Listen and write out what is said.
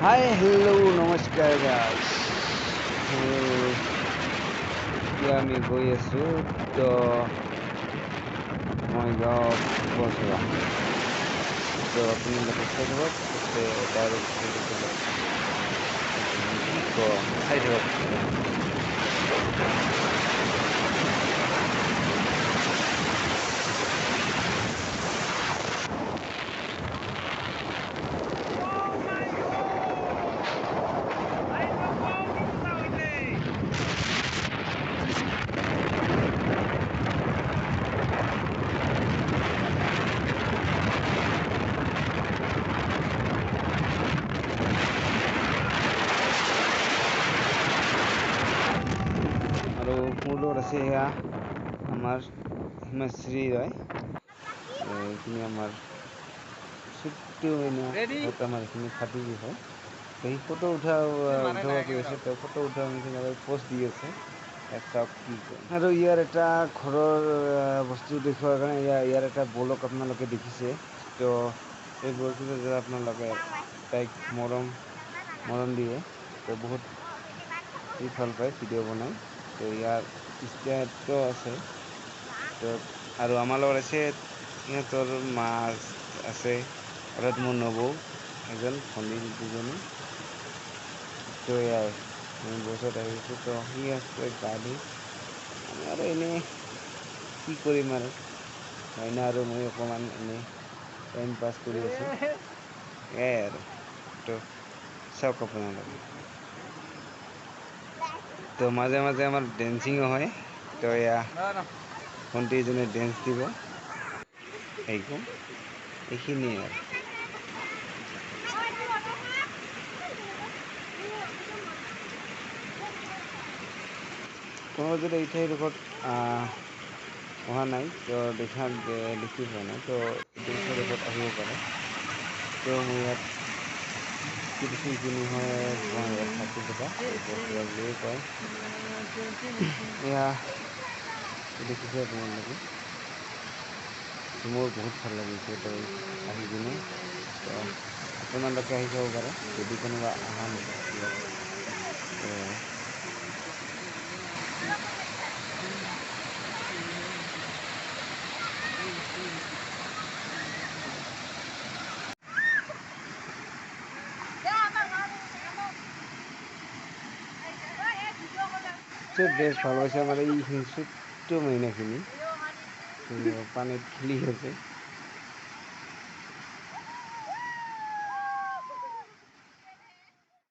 Hi hello' নমস্কাৰ গাইছ। এতিয়া আমি গৈ আছো তো মই গাঁও বৰচলা। তো আপোনালোকে চাই থাকক তাতে ডাইৰেক্ট কি কম চাই থাকক ভিডিঅ'খন। আৰু মোৰ লগত আছে এয়া আমাৰ হিমাশ্ৰী ৰয়। এইখিনি আমাৰ ছোট্টু মইনা ঘৰত আমাৰ এইখিনি ভাতিজি হয়। তো সি ফটো উঠাব গৈ আছে, তো ফটো উঠাৰ নিচিনাকৈ পষ্ট দি আছে। ইয়াক চাওক কি কয়। আৰু ইয়াৰ এটা ঘৰৰ বস্তু দেখুওৱাৰ কাৰণে ইয়াৰ এটা বলক আপোনালোকে দেখিছে। তো এই বলটোতে যে আপোনালোকে তাইক মৰম দিয়ে, তো বহুত ভাল পায় ভিডিঅ' বনাই। তো ইয়াৰ ষ্টেটটো আছে। তো আৰু আমাৰ লগত আছে সিহঁতৰ মা আছে, অৰ্থাৎ মোৰ নবৌ এজন, ভনী দুজনী। তো এয়াই আমি বছত আহিছো, তো সি আছে গা ধুই। আমি আৰু এনেই কি কৰিম আৰু, মইনা আৰু মই অকমান এনেই টাইম পাছ কৰি আছো। এয়াই আৰু তো চাওক আপোনালোকে। তো মাজে মাজে আমাৰ ডেন্সিঙো হয়। তো এয়া ভণ্টি এজনী ডেন্স দিব, এইখিনিয়ে আৰু। কোনোবা যদি এই ঠাইডোখৰত অহা নাই, তো দেখি পোৱা নাই, তো এইটো ঠাইডোখৰত আহিব পাৰে। তো মই ইয়াত কি দিছো, এইখিনি হয় বঙাইগাঁও ফাঁচীপথা, বৰচলা বুলিয়ে কয়। এয়া দেখিছে আপোনালোকে। মোৰ বহুত ভাল লাগিছে তো আহি কিনে। তো আপোনালোকে আহি চাব পাৰে যদি কোনোবা অহা নাই ইয়াত। তো এয়াই। বেছ ভাল পাইছে আমাৰ এইখিনি ছোট্ট মইনাখিনি পানীত খেলি আছে।